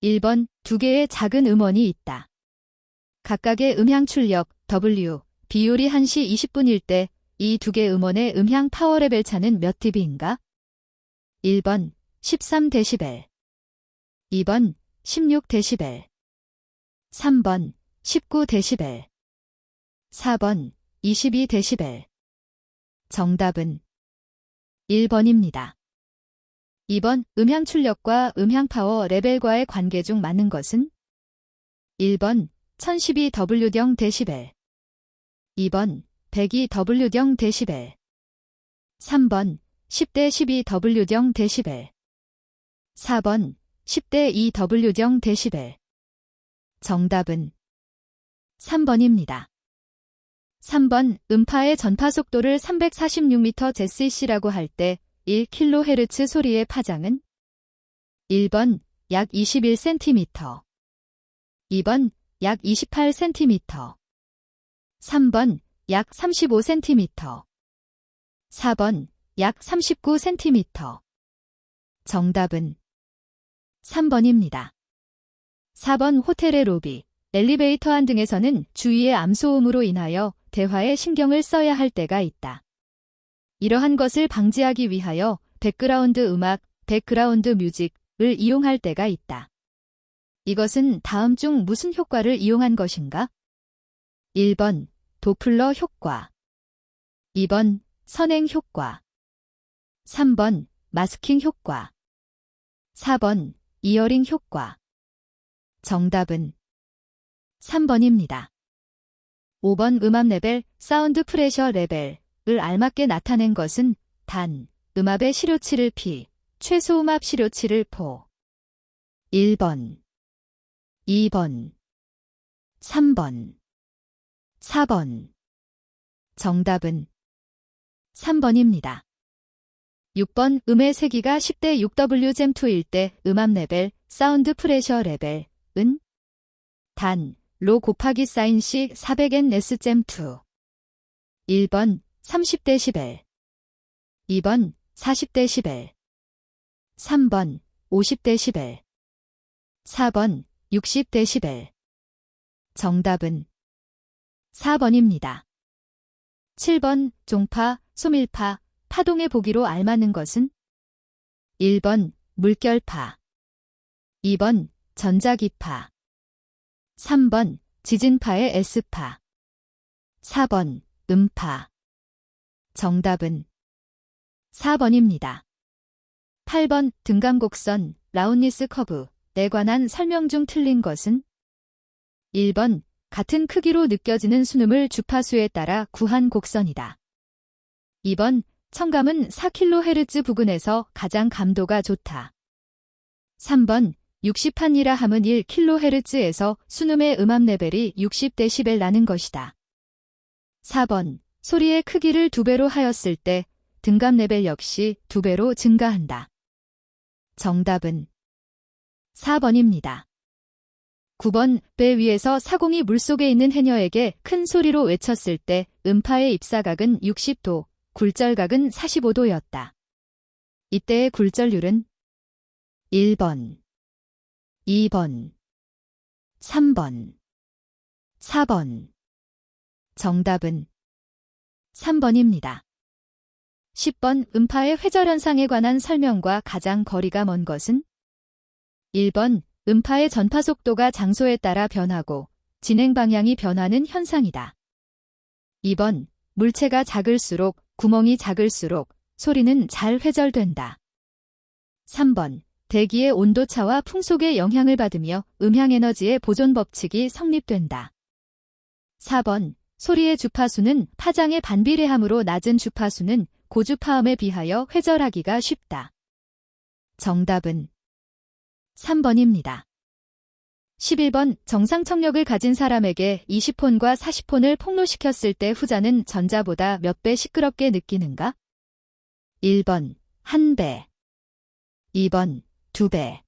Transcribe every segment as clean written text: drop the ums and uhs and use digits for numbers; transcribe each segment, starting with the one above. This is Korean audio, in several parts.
1번, 두 개의 작은 음원이 있다. 각각의 음향 출력 W, 비율이 1시 20분일 때 이 두 개 음원의 음향 파워 레벨 차는 몇 dB인가? 1번 13dB, 2번 16dB, 3번 19dB, 4번 22dB. 정답은 1번입니다. 2번 음향 출력과 음향 파워 레벨과의 관계 중 맞는 것은? 1번 1012W0dB, 2번 102W0dB, 3번 10대 12W0dB, 4번 10대 2W0dB. 정답은 3번입니다. 3번 음파의 전파 속도를 346m/s라고 할 때 1kHz 소리의 파장은? 1번 약 21cm, 2번 약 28cm, 3번 약 35cm, 4번 약 39cm. 정답은 3번입니다. 4번 호텔의 로비, 엘리베이터 안 등에서는 주위의 암소음으로 인하여 대화에 신경을 써야 할 때가 있다. 이러한 것을 방지하기 위하여 백그라운드 음악, 백그라운드 뮤직을 이용할 때가 있다. 이것은 다음 중 무슨 효과를 이용한 것인가? 1번 도플러 효과, 2번 선행 효과, 3번 마스킹 효과, 4번 이어링 효과. 정답은 3번입니다. 5번 음압 레벨, 사운드 프레셔 레벨을 알맞게 나타낸 것은 단, 음압의 시료치를 P, 최소 음압 시료치를 포. 1번, 2번, 3번, 4번. 정답은 3번입니다. 6번 음의 세기가 10대 6W-2일 때 음압 레벨, 사운드 프레셔 레벨은 단, 로 곱하기 사인 C 400N-S.2. 1번 30dB, 2번 40dB, 3번 50dB, 4번 60dB. 정답은 4번입니다. 7번 종파, 소밀파, 파동의 보기로 알맞는 것은? 1번 물결파, 2번 전자기파, 3번 지진파의 S파, 4번 음파. 정답은 4번입니다. 8번 등감곡선, 라운니스 커브에 관한 설명 중 틀린 것은? 1번 같은 크기로 느껴지는 순음을 주파수에 따라 구한 곡선이다. 2번 청감은 4kHz 부근에서 가장 감도가 좋다. 3번 60판이라 함은 1kHz에서 순음의 음압 레벨이 60dB 나는 것이다. 4번 소리의 크기를 2배로 하였을 때 등감 레벨 역시 2배로 증가한다. 정답은 4번입니다. 9번 배 위에서 사공이 물속에 있는 해녀에게 큰 소리로 외쳤을 때 음파의 입사각은 60도, 굴절각은 45도였다. 이때의 굴절률은? 1번, 2번, 3번, 4번. 정답은 3번입니다. 10번 음파의 회절 현상에 관한 설명과 가장 거리가 먼 것은? 1번 음파의 전파 속도가 장소에 따라 변하고 진행 방향이 변하는 현상이다. 2번 물체가 작을수록 구멍이 작을수록 소리는 잘 회절된다. 3번 대기의 온도차와 풍속의 영향을 받으며 음향 에너지의 보존 법칙이 성립된다. 4번 소리의 주파수는 파장에 반비례하므로 낮은 주파수는 고주파음에 비하여 회절하기가 쉽다. 정답은 3번입니다. 11번 정상 청력을 가진 사람에게 20폰과 40폰을 폭로시켰을 때 후자는 전자보다 몇 배 시끄럽게 느끼는가? 1번 1배, 2번 2배,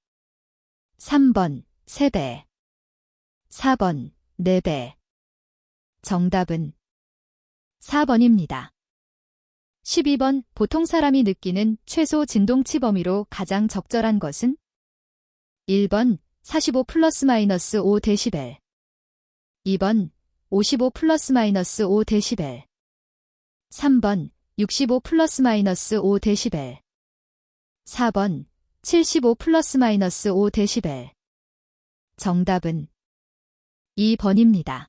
3번 3배, 4번 4배. 정답은 4번입니다. 12번 보통 사람이 느끼는 최소 진동치 범위로 가장 적절한 것은? 1번 45 플러스 마이너스 5dB 2번 55 플러스 마이너스 5dB 3번 65 플러스 마이너스 5dB 4번 75 플러스 마이너스 5dB 정답은 2번입니다.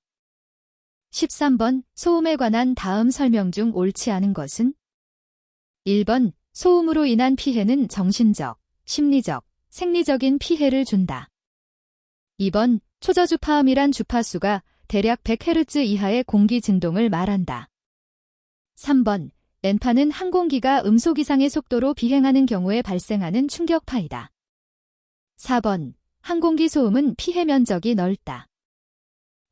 13번 소음에 관한 다음 설명 중 옳지 않은 것은 1번 소음으로 인한 피해는 정신적, 심리적, 생리적인 피해를 준다. 2번 초저주파음이란 주파수가 대략 100Hz 이하의 공기 진동을 말한다. 3번 N파는 항공기가 음속 이상의 속도로 비행하는 경우에 발생하는 충격파이다. 4번 항공기 소음은 피해 면적이 넓다.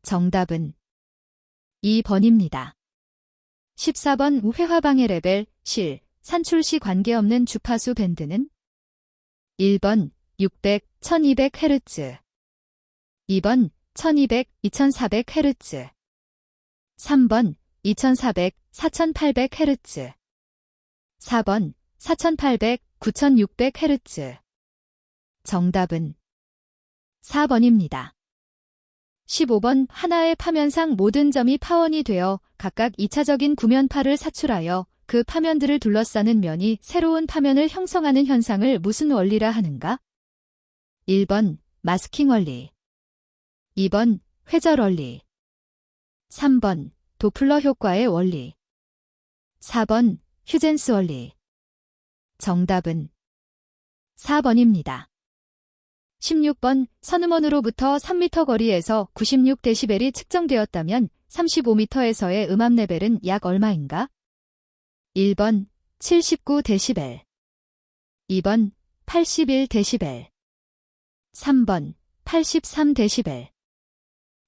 정답은 2번입니다. 14번 회화방해 레벨, 실, 산출 시 관계없는 주파수 밴드는 1번 600, 1200Hz 2번 1200, 2400Hz 3번 2400, 4800Hz 4번 4800, 9600Hz 정답은 4번입니다. 15번 하나의 파면상 모든 점이 파원이 되어 각각 2차적인 구면파를 사출하여 그 파면들을 둘러싸는 면이 새로운 파면을 형성하는 현상을 무슨 원리라 하는가? 1번 마스킹 원리 2번 회절 원리 3번 도플러 효과의 원리 4번 휴젠스 원리 정답은 4번입니다. 16번 선음원으로부터 3m 거리에서 96dB이 측정되었다면 35m에서의 음압 레벨은 약 얼마인가? 1번 79dB 2번 81dB 3번 83dB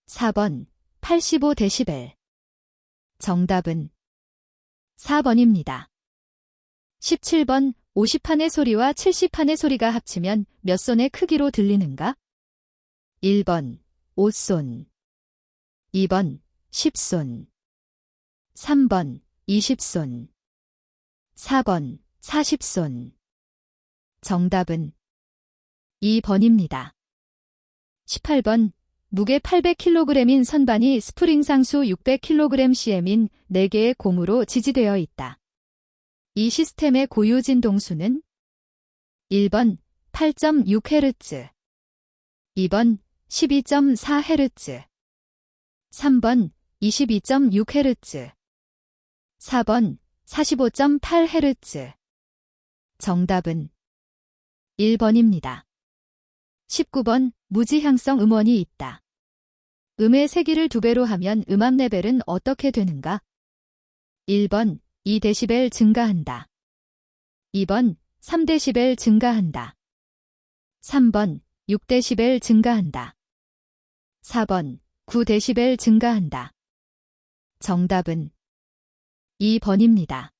4번 85dB 정답은 4번입니다. 17번 50판의 소리와 70판의 소리가 합치면 몇 손의 크기로 들리는가? 1번 5손 2번 10손 3번 20손 4번 40손 정답은 2번입니다. 18번 무게 800kg인 선반이 스프링 상수 600kg CM인 4개의 곰으로 지지되어 있다. 이 시스템의 고유 진동수는 1번 8.6Hz 2번 12.4Hz 3번 22.6Hz 4번 45.8Hz 정답은 1번입니다. 19번 무지향성 음원이 있다. 음의 세기를 2배로 하면 음압 레벨은 어떻게 되는가? 1번 2dB 증가한다. 2번 3dB 증가한다. 3번 6dB 증가한다. 4번 9dB 증가한다. 정답은 2번입니다.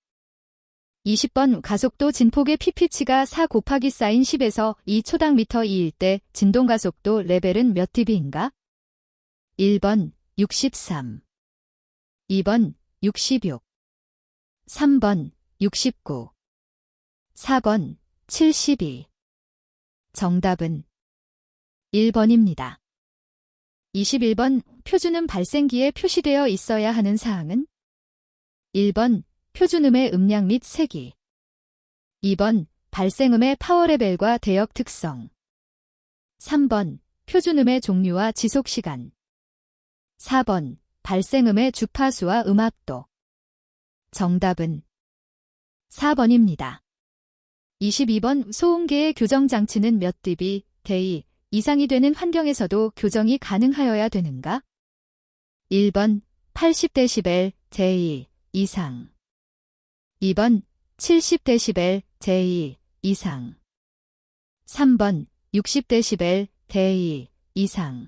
20번 가속도 진폭의 pP치가 4 곱하기 사인 10에서 2초당 미터 2일 때 진동 가속도 레벨은 몇 dB인가? 1번 63 2번 66 3번 69 4번 72 정답은 1번입니다. 21번 표준음 발생기에 표시되어 있어야 하는 사항은 1번 표준음의 음량 및 세기 2번 발생음의 파워 레벨과 대역 특성 3번 표준음의 종류와 지속시간 4번 발생음의 주파수와 음압도 정답은 4번입니다. 22번 소음계의 교정 장치는 몇 dB, dB 이상이 되는 환경에서도 교정이 가능하여야 되는가? 1번 80dB, dB 이상 2번 70dB, dB 이상 3번 60dB, dB 이상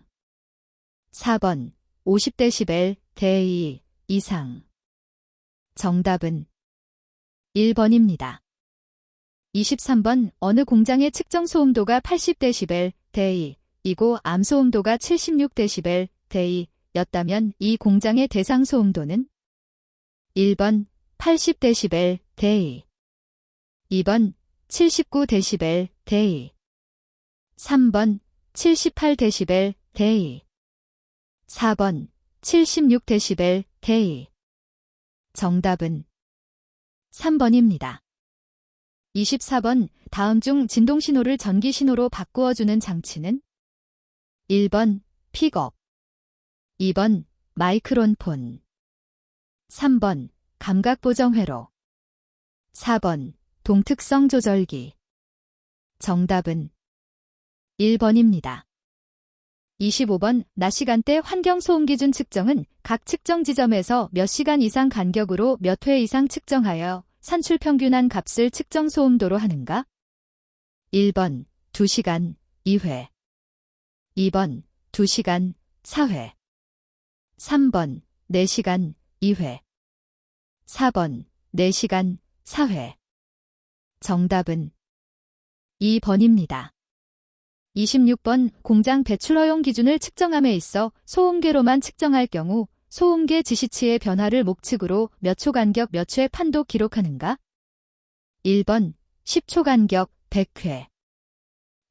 4번 50dB, dB 이상 정답은 1번입니다. 23번 어느 공장의 측정 소음도가 80dB, dB 이고 암소음도가 76dB, dB 였다면 이 공장의 대상 소음도는 1번 80dB, dB 2번 79dB, dB 3번 78dB 대2. 4번 76dB 대2. 정답은 3번입니다. 24번 다음 중 진동신호를 전기신호로 바꾸어주는 장치는 1번 픽업, 2번 마이크론폰, 3번 감각보정회로, 4번 동특성 조절기. 정답은 1번입니다. 25번 낮 시간대 환경소음기준 측정은 각 측정 지점에서 몇 시간 이상 간격으로 몇 회 이상 측정하여 산출평균한 값을 측정 소음도로 하는가? 1번 2시간 2회, 2번 2시간 4회, 3번 4시간 2회, 4번 4시간 4회. 정답은 2번입니다. 26번 공장 배출 허용 기준을 측정함에 있어 소음계로만 측정할 경우 소음계 지시치의 변화를 목측으로 몇 초 간격 몇 회 판도 기록하는가? 1번 10초 간격 100회,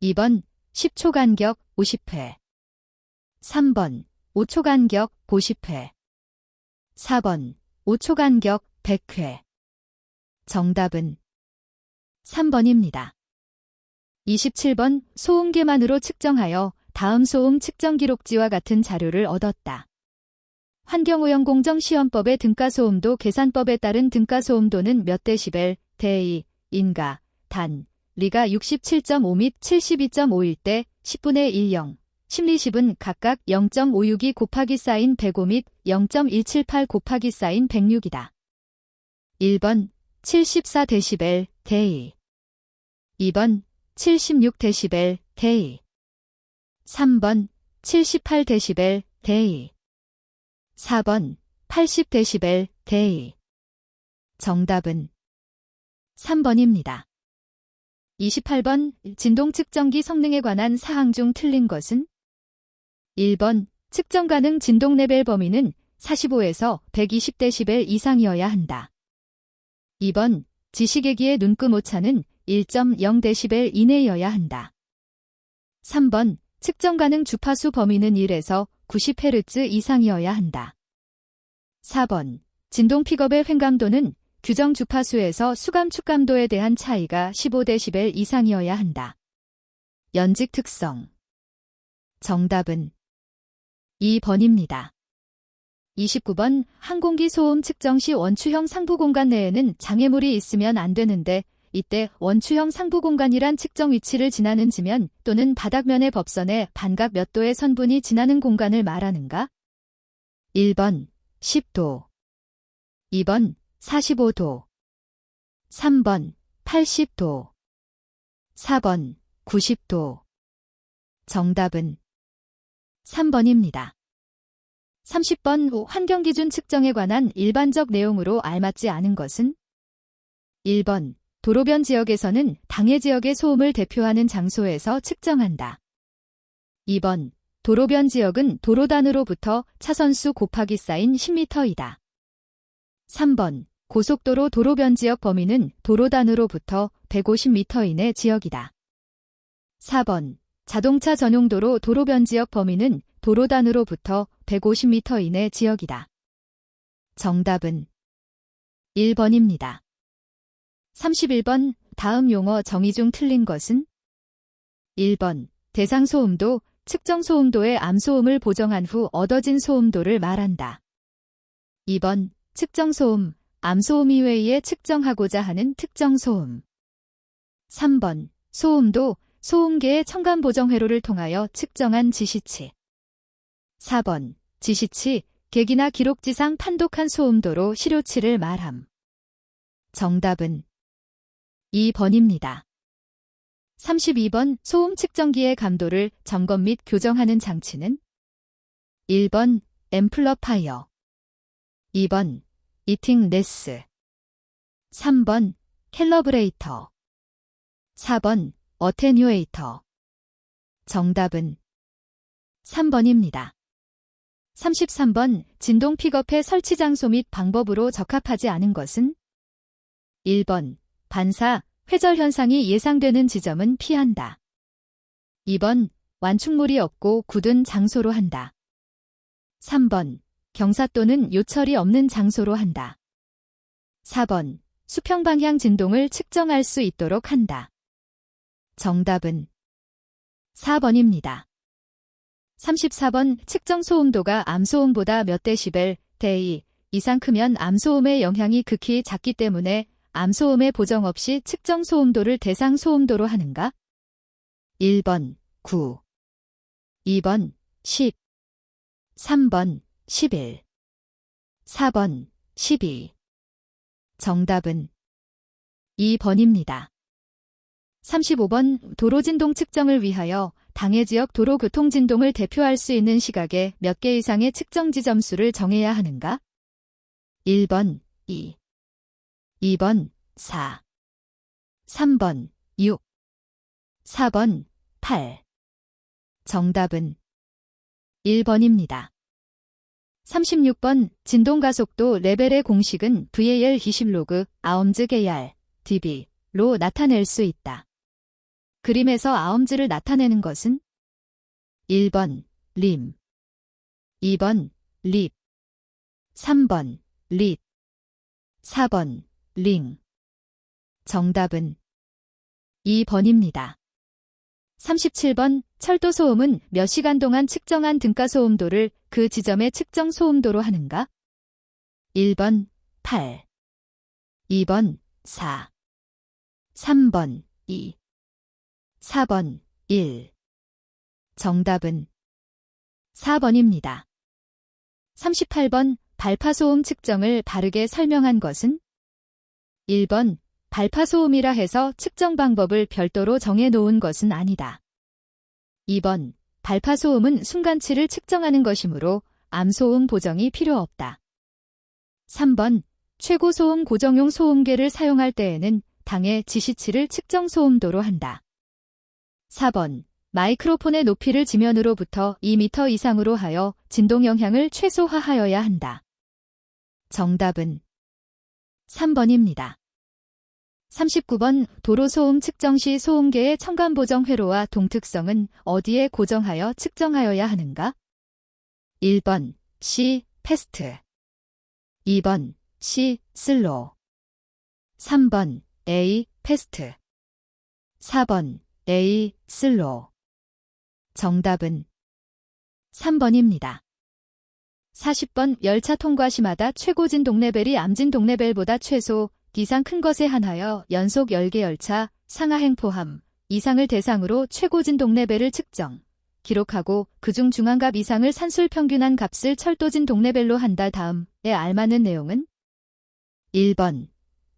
2번 10초 간격 50회, 3번 5초 간격 50회, 4번 5초 간격 100회. 정답은 3번입니다. 27번 소음계만으로 측정하여 다음 소음 측정 기록지와 같은 자료를 얻었다. 환경오염공정시험법의 등가소음도 계산법에 따른 등가소음도는 몇 데시벨 대2 인가 단 리가 67.5 및 72.5일 때 10분의 10, 심리십은 각각 0.562 곱하기 사인 105 및 0.178 곱하기 사인 106이다. 1번 74dB 대2, 2번 76dB 대2, 3번 78dB 대2, 4번 80dB 대2. 정답은 3번입니다. 28번 진동 측정기 성능에 관한 사항 중 틀린 것은? 1번 측정 가능 진동 레벨 범위는 45에서 120dB 이상이어야 한다. 2번 지시계기의 눈금 오차는 1.0dB 이내여야 한다. 3번 측정 가능 주파수 범위는 1에서 90Hz 이상이어야 한다. 4번 진동 픽업의 횡감도는 규정 주파수에서 수감 축감도에 대한 차이가 15dB 이상이어야 한다. 연직 특성. 정답은 2번입니다. 29번 항공기 소음 측정 시 원추형 상부 공간 내에는 장애물이 있으면 안 되는데 이때 원추형 상부 공간이란 측정 위치를 지나는 지면 또는 바닥면의 법선에 반각 몇 도의 선분이 지나는 공간을 말하는가? 1번 10도, 2번 45도, 3번 80도, 4번 90도. 정답은 3번입니다. 30번 환경기준 측정에 관한 일반적 내용으로 알맞지 않은 것은? 1번 도로변 지역에서는 당해 지역의 소음을 대표하는 장소에서 측정한다. 2번 도로변 지역은 도로단으로부터 차선수 곱하기 사인 10m이다. 3번 고속도로 도로변 지역 범위는 도로단으로부터 150m 이내 지역이다. 4번 자동차 전용도로 도로변 지역 범위는 도로단으로부터 150m 이내 지역이다. 정답은 1번입니다. 31번 다음 용어 정의 중 틀린 것은? 1번 대상 소음도, 측정 소음도의 암소음을 보정한 후 얻어진 소음도를 말한다. 2번 측정 소음, 암소음 이외에 측정하고자 하는 특정 소음. 3번 소음도, 소음계의 첨간 보정 회로를 통하여 측정한 지시치. 4번 지시치, 객이나 기록지상 판독한 소음도로 시료치를 말함. 정답은 2번입니다. 32번 소음 측정기의 감도를 점검 및 교정하는 장치는? 1번 앰플러파이어, 2번 이팅 레스, 3번 캘러브레이터, 4번 어테뉴에이터. 정답은 3번입니다. 33번 진동 픽업의 설치 장소 및 방법으로 적합하지 않은 것은? 1번 반사, 회절 현상이 예상되는 지점은 피한다. 2번 완충물이 없고 굳은 장소로 한다. 3번. 경사 또는 요철이 없는 장소로 한다. 4번. 수평 방향 진동을 측정할 수 있도록 한다. 정답은 4번입니다. 34번. 측정 소음도가 암소음보다 몇 데시벨, 대2 이상 크면 암소음의 영향이 극히 작기 때문에 암소음의 보정 없이 측정 소음도를 대상 소음도로 하는가? 1번 9, 2번 10, 3번 11, 4번 12. 정답은 2번입니다. 35번. 도로진동 측정을 위하여 당해 지역 도로교통진동을 대표할 수 있는 시각에 몇 개 이상의 측정지 점수를 정해야 하는가? 1번 2, 2번 4, 3번 6, 4번 8. 정답은 1번입니다. 36번. 진동가속도 레벨의 공식은 VAR 20로그, 아엄즈 AR, dB로 나타낼 수 있다. 그림에서 아엄즈를 나타내는 것은 1번 림, 2번 립, 3번 릿, 4번 링. 정답은 2번입니다. 37번. 철도 소음은 몇 시간 동안 측정한 등가 소음도를 그 지점의 측정 소음도로 하는가? 1번 8, 2번 4, 3번 2, 4번 1. 정답은 4번입니다. 38번. 발파소음 측정을 바르게 설명한 것은? 1번. 발파소음이라 해서 측정 방법을 별도로 정해 놓은 것은 아니다. 2번. 발파소음은 순간치를 측정하는 것이므로 암소음 보정이 필요 없다. 3번. 최고소음 고정용 소음계를 사용할 때에는 당해 지시치를 측정 소음도로 한다. 4번. 마이크로폰의 높이를 지면으로부터 2m 이상으로 하여 진동 영향을 최소화하여야 한다. 정답은 3번입니다. 39번. 도로소음 측정 시 소음계의 청간보정 회로와 동특성은 어디에 고정하여 측정하여야 하는가? 1번 C. 패스트, 2번 C. 슬로우, 3번 A. 패스트, 4번 A. 슬로우. 정답은 3번입니다. 40번. 열차 통과 시마다 최고 진동 레벨이 암진동 레벨보다 최소 이상 큰 것에 한하여 연속 10개 열차, 상하행 포함 이상을 대상으로 최고 진동 레벨을 측정, 기록하고 그중 중앙값 이상을 산술 평균한 값을 철도 진동 레벨로 한다. 다음에 알맞는 내용은? 1번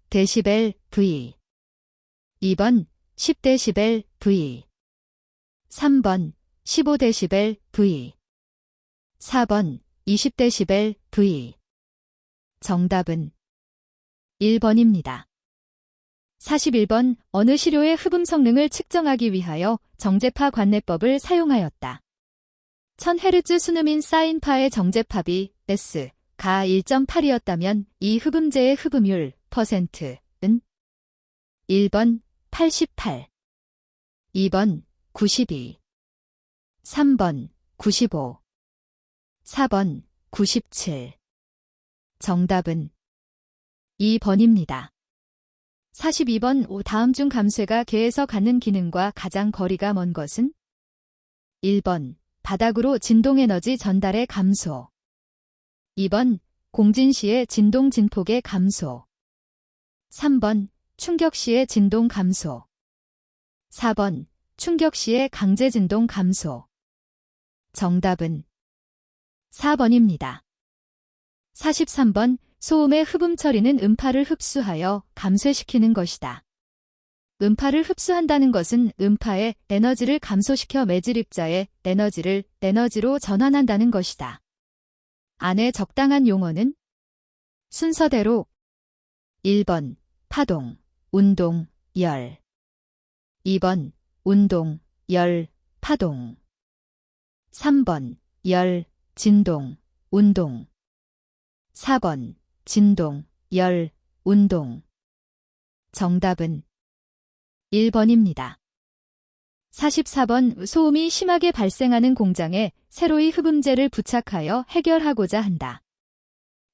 데시벨 V, 2번 10데시벨 V, 3번 15데시벨 V, 4번 20데시벨 V. 정답은 1번입니다. 41번. 어느 시료의 흡음 성능을 측정하기 위하여 정제파 관내법을 사용하였다. 1000Hz 순음인 사인파의 정제파비 S가 1.8이었다면 이 흡음제의 흡음율 %은? 1번 88, 2번 92, 3번 95, 4번 97. 정답은 2번입니다. 42번. 다음 중 감쇠가 개에서 갖는 기능과 가장 거리가 먼 것은? 1번 바닥으로 진동 에너지 전달의 감소, 2번 공진 시의 진동 진폭의 감소, 3번 충격 시의 진동 감소, 4번 충격 시의 강제 진동 감소. 정답은 4번입니다. 43번. 소음의 흡음 처리는 음파를 흡수하여 감쇄시키는 것이다. 음파를 흡수한다는 것은 음파의 에너지를 감소시켜 매질 입자의 에너지를 에너지로 전환한다는 것이다. 안에 적당한 용어는? 순서대로 1번 파동, 운동, 열, 2번 운동, 열, 파동, 3번 열, 진동, 운동, 4번 진동, 열, 운동. 정답은 1번입니다. 44번 소음이 심하게 발생하는 공장에 새로이 흡음재를 부착하여 해결하고자 한다.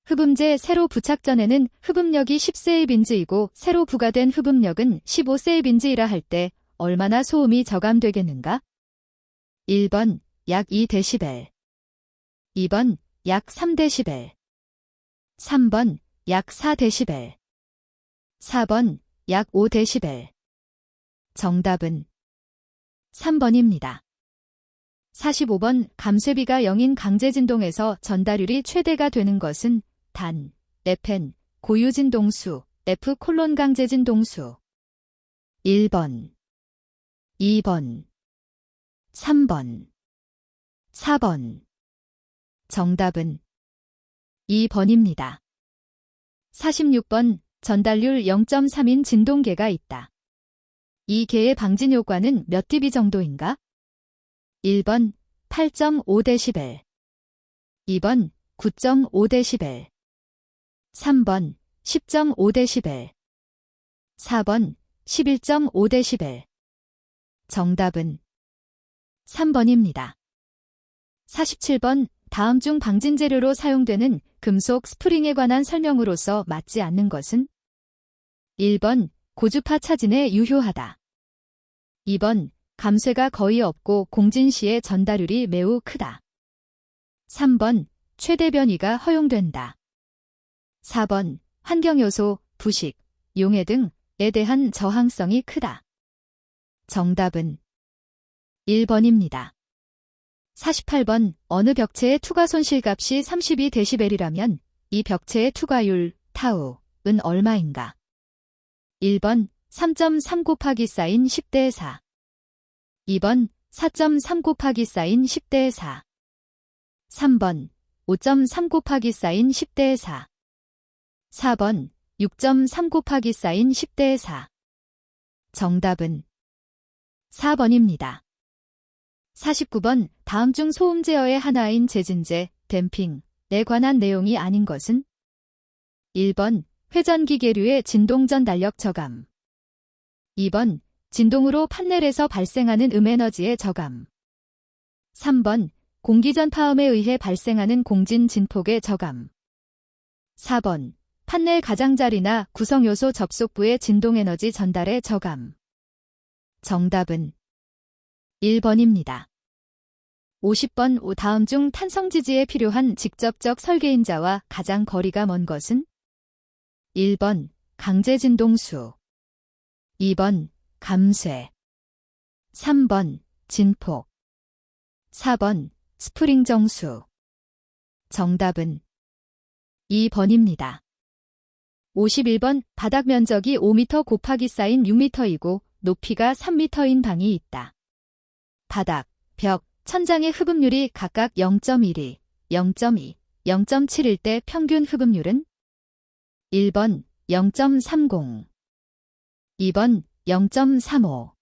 흡음재 세로 부착 전에는 흡음력이 10세이빈즈이고 새로 부과된 흡음력은 15세이빈즈이라 할 때 얼마나 소음이 저감되겠는가? 1번 약 2dB, 2번 약 3dB, 3번 약 4dB, 4번 약 5dB. 정답은 3번입니다. 45번 감쇄비가 0인 강제진동에서 전달율이 최대가 되는 것은 단, 레펜, 고유진동수, F 콜론 강제진동수. 1번, 2번, 3번, 4번. 정답은 2번입니다. 46번 전달률 0.3인 진동계가 있다. 이 계의 방진 효과는 몇 dB 정도인가? 1번 8.5dB, 2번 9.5dB, 3번 10.5dB, 4번 11.5dB. 정답은 3번입니다. 47번 다음 중 방진 재료로 사용되는 금속 스프링에 관한 설명으로서 맞지 않는 것은? 1번 고주파 차진에 유효하다. 2번 감쇄가 거의 없고 공진 시의 전달율이 매우 크다. 3번 최대 변이가 허용된다. 4번 환경요소, 부식, 용해 등에 대한 저항성이 크다. 정답은 1번입니다. 48번 어느 벽체의 투과 손실값이 32dB이라면 이 벽체의 투과율 타우은 얼마인가? 1번 3.3 곱하기 사인 10대 4, 2번 4.3 곱하기 사인 10대 4, 3번 5.3 곱하기 사인 10대 4, 4번 6.3 곱하기 사인 10대 4. 정답은 4번입니다. 49번 다음 중 소음 제어의 하나인 제진제, 댐핑에 관한 내용이 아닌 것은? 1번 회전기계류의 진동 전달력 저감, 2번 진동으로 판넬에서 발생하는 음에너지의 저감, 3번 공기전파음에 의해 발생하는 공진 진폭의 저감, 4번 판넬 가장자리나 구성요소 접속부의 진동에너지 전달의 저감. 정답은 1번입니다. 50번 다음 중 탄성지지에 필요한 직접적 설계인자와 가장 거리가 먼 것은? 1번 강제진동수, 2번 감쇄, 3번 진폭, 4번 스프링 정수. 정답은 2번입니다. 51번 바닥 면적이 5m 곱하기 사인 6m이고 높이가 3m인 방이 있다. 바닥, 벽, 천장의 흡음률이 각각 0.12, 0.2, 0.7일 때 평균 흡음률은? 1번 0.30, 2번 0.35,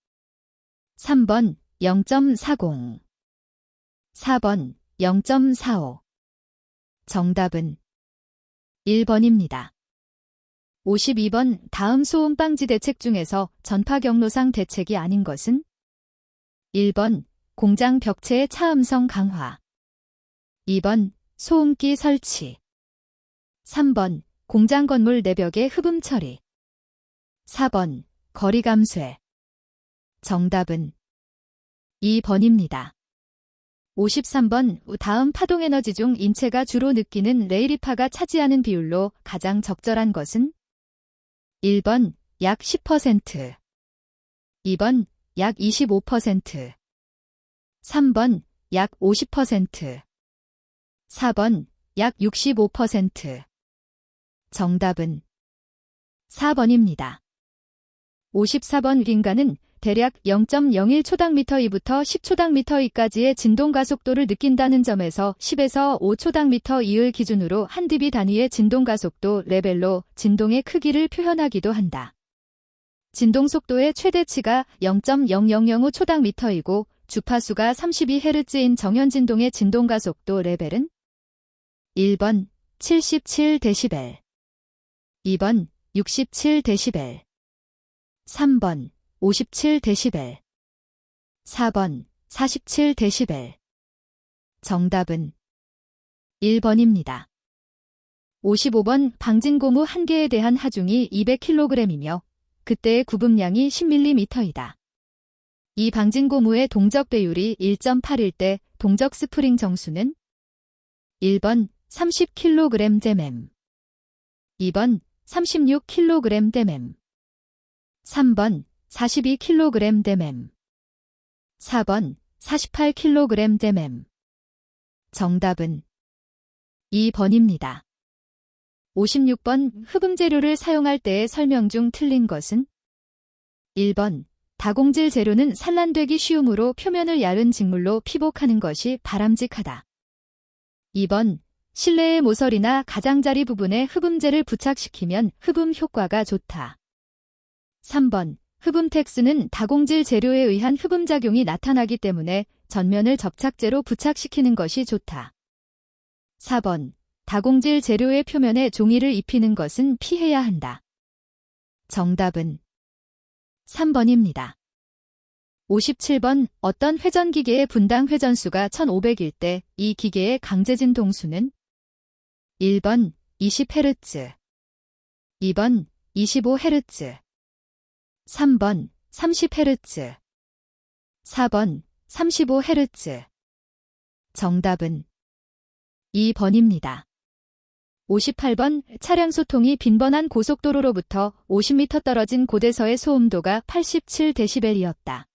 3번 0.40, 4번 0.45. 정답은 1번입니다. 52번 다음 소음 방지 대책 중에서 전파 경로상 대책이 아닌 것은? 1번 공장 벽체의 차음성 강화, 2번 소음기 설치, 3번 공장 건물 내벽의 흡음 처리, 4번 거리 감쇄. 정답은 2번입니다. 53번 다음 파동에너지 중 인체가 주로 느끼는 레이리파가 차지하는 비율로 가장 적절한 것은? 1번 약 10%, 2번 약 25%, 3번 약 50%, 4번 약 65%. 정답은 4번입니다. 54번 인간은 대략 0.01초당미터2부터 10초당미터2까지의 진동 가속도를 느낀다는 점에서 10에서 5초당미터2을 기준으로 한 dB 단위의 진동 가속도 레벨로 진동의 크기를 표현하기도 한다. 진동 속도의 최대치가 0.0005초당미터이고 주파수가 32Hz인 정현진동의 진동 가속도 레벨은? 1번 77dB, 2번 67dB, 3번 57dB, 4번 47데시벨. 정답은 1번입니다. 55번 방진고무 1개에 대한 하중이 200kg이며 그때의 구분량이 10mm이다. 이 방진고무의 동적 배율이 1.81대 동적 스프링 정수는 1번 30kg/mm, 2번 36kg/mm, 3번 42kg/mm, 4번 48kg/mm. 정답은 2번입니다. 56번 흡음 재료를 사용할 때의 설명 중 틀린 것은 1번 다공질 재료는 산란되기 쉬우므로 표면을 얇은 직물로 피복하는 것이 바람직하다. 2번 실내의 모서리나 가장자리 부분에 흡음재를 부착시키면 흡음 효과가 좋다. 3번 흡음텍스는 다공질 재료에 의한 흡음작용이 나타나기 때문에 전면을 접착제로 부착시키는 것이 좋다. 4번 다공질 재료의 표면에 종이를 입히는 것은 피해야 한다. 정답은 3번입니다. 57번 어떤 회전기계의 분당 회전수가 1500일 때 이 기계의 강제진 동수는 1번 20Hz, 2번 25Hz, 3번 30Hz, 4번 35Hz. 정답은 2번입니다. 58번 차량 소통이 빈번한 고속도로로부터 50m 떨어진 곳에서의 소음도가 87dB이었다.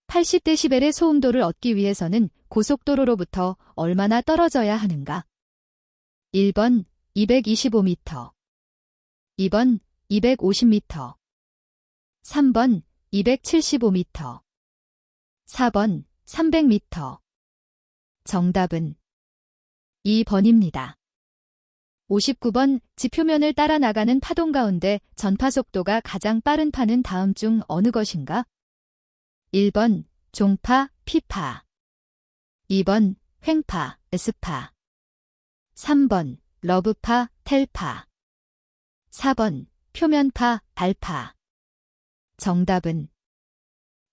80dB의 소음도를 얻기 위해서는 고속도로로부터 얼마나 떨어져야 하는가? 1번 225m, 2번 250m, 3번 275m, 4번 300m. 정답은 2번입니다. 59번 지표면을 따라 나가는 파동 가운데 전파 속도가 가장 빠른 파는 다음 중 어느 것인가? 1번 종파, P파, 2번 횡파, S파, 3번 러브파, 텔파, 4번 표면파, 발파. 정답은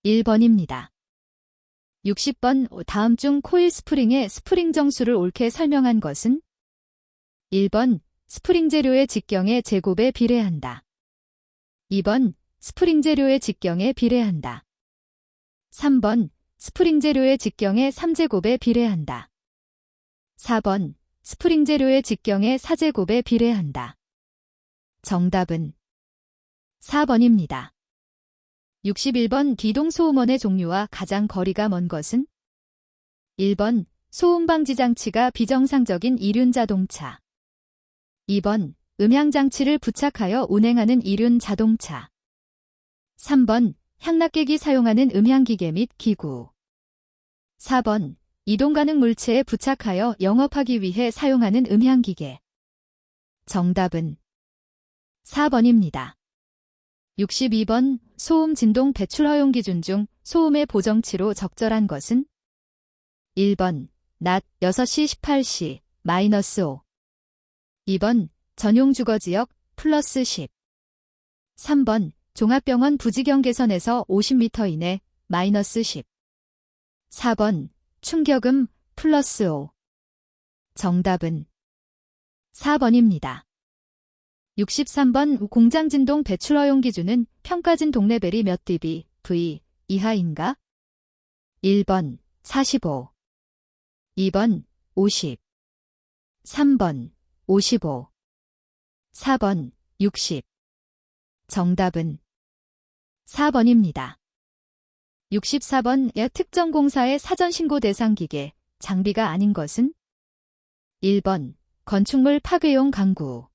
1번입니다. 60번 다음 중 코일 스프링의 스프링 정수를 옳게 설명한 것은 1번 스프링 재료의 직경의 제곱에 비례한다. 2번 스프링 재료의 직경에 비례한다. 3번 스프링 재료의 직경의 3제곱에 비례한다. 4번 스프링 재료의 직경의 4제곱에 비례한다. 정답은 4번입니다. 61번 기동소음원의 종류와 가장 거리가 먼 것은 1번 소음방지 장치가 비정상적인 이륜자동차, 2번 음향장치를 부착하여 운행하는 이륜자동차, 3번 향락객이 사용하는 음향기계 및 기구, 4번 이동가능 물체에 부착하여 영업하기 위해 사용하는 음향기계. 정답은 4번입니다. 62번 소음 진동 배출 허용 기준 중 소음의 보정치로 적절한 것은 1번 낮 6시 18시 -5, 2번 전용 주거지역 +10, 3번 종합병원 부지경계선에서 50m 이내 -10, 4번 충격음 +5. 정답은 4번입니다. 63번 공장진동 배출 허용 기준은 평가진동 레벨이 몇 dB, V 이하인가? 1번 45, 2번 50, 3번 55, 4번 60. 정답은 4번입니다. 64번 특정 공사의 사전신고 대상 기계, 장비가 아닌 것은 1번 건축물 파괴용 강구,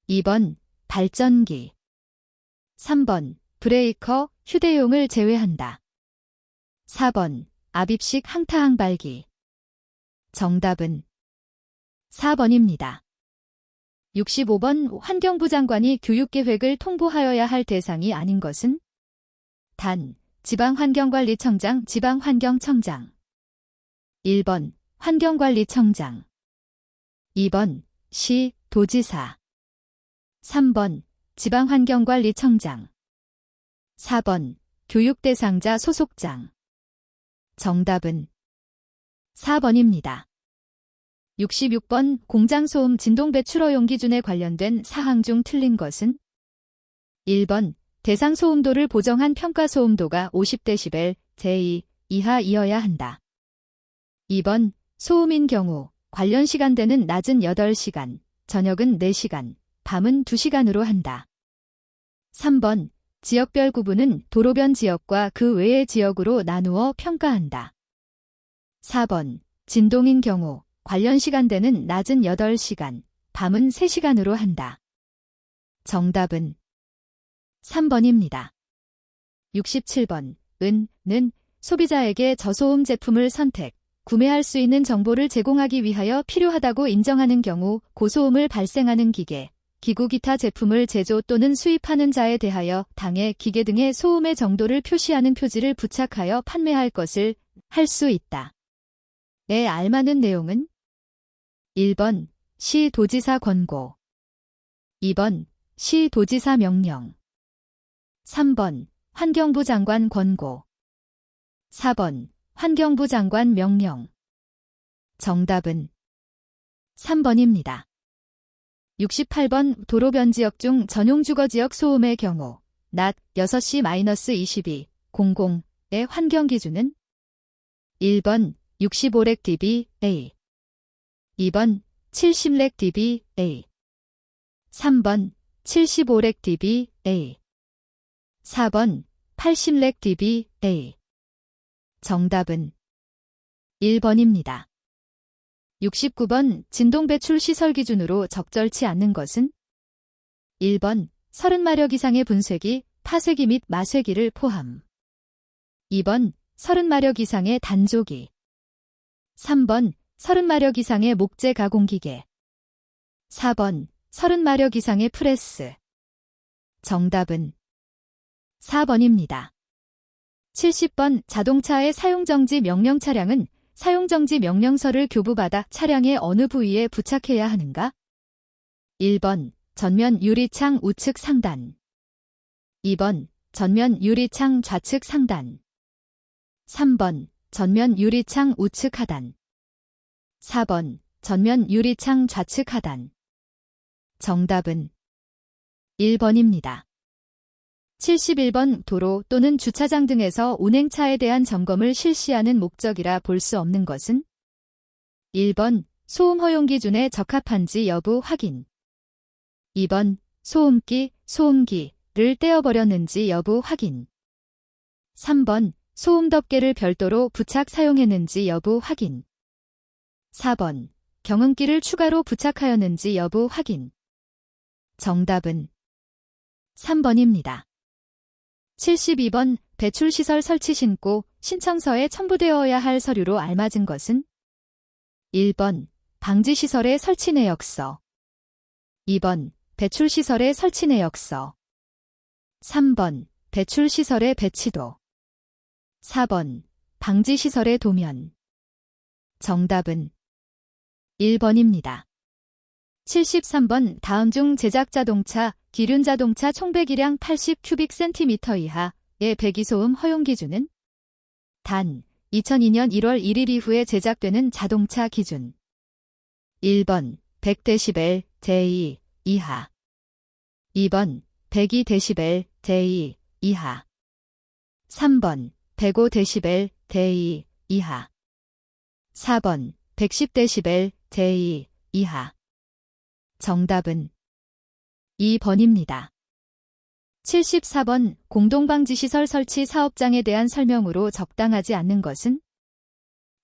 2번 발전기, 3번 브레이커, 휴대용을 제외한다. 4번 압입식 항타항발기. 정답은 4번입니다. 65번 환경부 장관이 교육계획을 통보하여야 할 대상이 아닌 것은 단 지방환경관리청장, 지방환경청장. 1번 환경관리청장, 2번 시, 도지사, 3번 지방환경관리청장, 4번 교육대상자 소속장. 정답은 4번입니다. 66번 공장소음 진동배출 허용 기준에 관련된 사항 중 틀린 것은 1번 대상 소음도를 보정한 평가 소음도가 50dB 제2 이하이어야 한다. 2번 소음인 경우 관련 시간대는 낮은 8시간, 저녁은 4시간, 밤은 2시간으로 한다. 3번 지역별 구분은 도로변 지역과 그 외의 지역으로 나누어 평가한다. 4번 진동인 경우 관련 시간대는 낮은 8시간, 밤은 3시간으로 한다. 정답은 3번입니다. 67번 은 소비자에게 저소음 제품을 선택, 구매할 수 있는 정보를 제공하기 위하여 필요하다고 인정하는 경우 고소음을 발생하는 기계, 기구 기타 제품을 제조 또는 수입하는 자에 대하여 당해 기계 등의 소음의 정도를 표시하는 표지를 부착하여 판매할 것을 할 수 있다. 에 알맞는 내용은 1번 시 도지사 권고 2번 시 도지사 명령 3번 환경부 장관 권고 4번 환경부 장관 명령 정답은 3번입니다. 68번 도로변 지역 중 전용 주거지역 소음의 경우 낮 6시-22, 00의 환경기준은 1번 65렉 dBA 2번 70렉 dBA 3번 75렉 dBA 4번 80렉 dBA 정답은 1번입니다. 69번 진동배출 시설 기준으로 적절치 않는 것은 1번 30마력 이상의 분쇄기, 파쇄기 및 마쇄기를 포함 2번 30마력 이상의 단조기 3번 30마력 이상의 목재 가공기계 4번 30마력 이상의 프레스 정답은 4번입니다. 70번 자동차의 사용정지 명령 차량은 사용정지 명령서를 교부받아 차량의 어느 부위에 부착해야 하는가? 1번 전면 유리창 우측 상단 2번 전면 유리창 좌측 상단 3번 전면 유리창 우측 하단 4번 전면 유리창 좌측 하단 정답은 1번입니다. 71번 도로 또는 주차장 등에서 운행차에 대한 점검을 실시하는 목적이라 볼 수 없는 것은 1번 소음 허용 기준에 적합한지 여부 확인 2번 소음기, 소음기를 떼어버렸는지 여부 확인 3번 소음 덮개를 별도로 부착 사용했는지 여부 확인 4번 경운기를 추가로 부착하였는지 여부 확인 정답은 3번입니다. 72번 배출시설 설치 신고 신청서에 첨부되어야 할 서류로 알맞은 것은 1번 방지시설의 설치 내역서 2번 배출시설의 설치 내역서 3번 배출시설의 배치도 4번 방지시설의 도면 정답은 1번입니다. 73번 다음 중 제작 자동차, 기륜 자동차 총 배기량 80 큐빅센티미터 이하의 배기소음 허용 기준은 단 2002년 1월 1일 이후에 제작되는 자동차 기준 1번 100dB 제2 이하 2번 102dB 제2 이하 3번 105dB 제2 이하 4번 110dB 제2 이하 정답은 2번입니다. 74번 공동방지시설 설치 사업장에 대한 설명으로 적당하지 않는 것은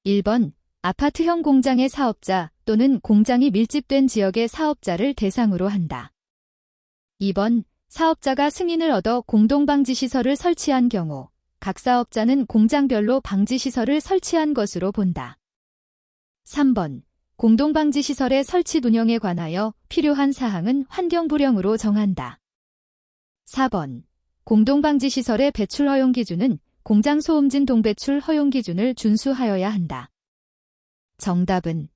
1번 아파트형 공장의 사업자 또는 공장이 밀집된 지역의 사업자를 대상으로 한다. 2번 사업자가 승인을 얻어 공동방지시설을 설치한 경우 각 사업자는 공장별로 방지시설을 설치한 것으로 본다. 3번 공동방지시설의 설치 운영에 관하여 필요한 사항은 환경부령으로 정한다. 4번 공동방지시설의 배출 허용 기준은 공장소음진 동배출 허용 기준을 준수하여야 한다. 정답은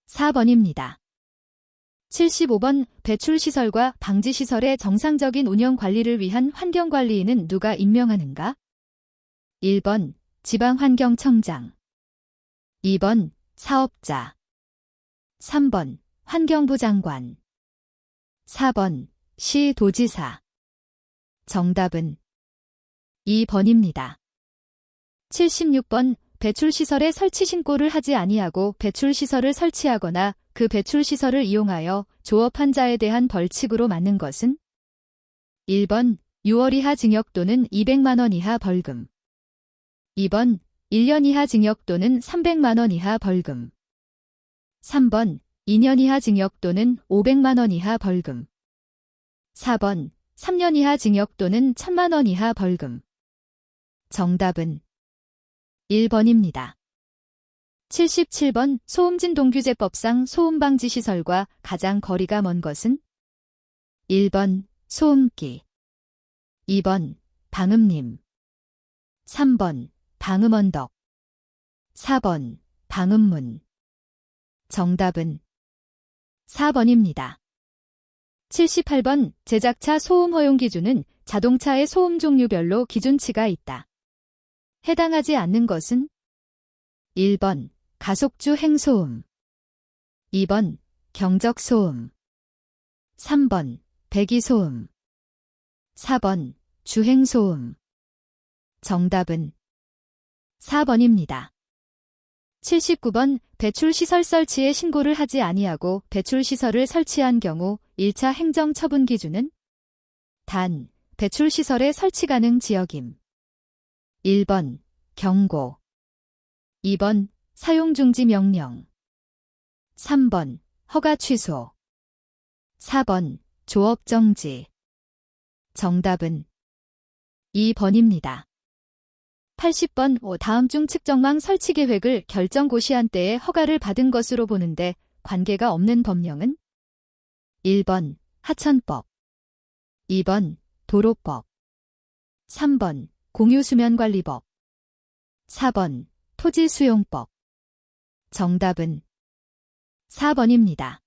4번입니다. 75번 배출시설과 방지시설의 정상적인 운영 관리를 위한 환경관리인은 누가 임명하는가? 1번 지방환경청장. 2번 사업자. 3번 환경부 장관. 4번 시도지사. 정답은 2번입니다. 76번 배출시설에 설치 신고를 하지 아니하고 배출시설을 설치하거나 그 배출시설을 이용하여 조업한 자에 대한 벌칙으로 맞는 것은 1번 6월 이하 징역 또는 200만 원 이하 벌금. 2번 1년 이하 징역 또는 300만 원 이하 벌금. 3번 2년 이하 징역 또는 500만 원 이하 벌금. 4번 3년 이하 징역 또는 1000만 원 이하 벌금. 정답은 1번입니다. 77번 소음진동규제법상 소음방지시설과 가장 거리가 먼 것은 1번 소음기. 2번 방음림. 3번 방음언덕. 4번 방음문. 정답은 4번입니다. 78번 제작차 소음 허용 기준은 자동차의 소음 종류별로 기준치가 있다. 해당하지 않는 것은 1번 가속주 행소음. 2번 경적소음. 3번 배기소음. 4번 주행소음. 정답은 4번입니다. 79번 배출시설 설치에 신고를 하지 아니하고 배출시설을 설치한 경우 1차 행정처분 기준은 단 배출시설의 설치 가능 지역임. 1번 경고. 2번 사용중지 명령. 3번 허가 취소. 4번 조업정지. 정답은 2번입니다. 80번 다음 중 측정망 설치 계획을 결정 고시한때에 허가를 받은 것으로 보는데 관계가 없는 법령은 1번 하천법. 2번 도로법. 3번 공유수면관리법. 4번 토지수용법. 정답은 4번입니다.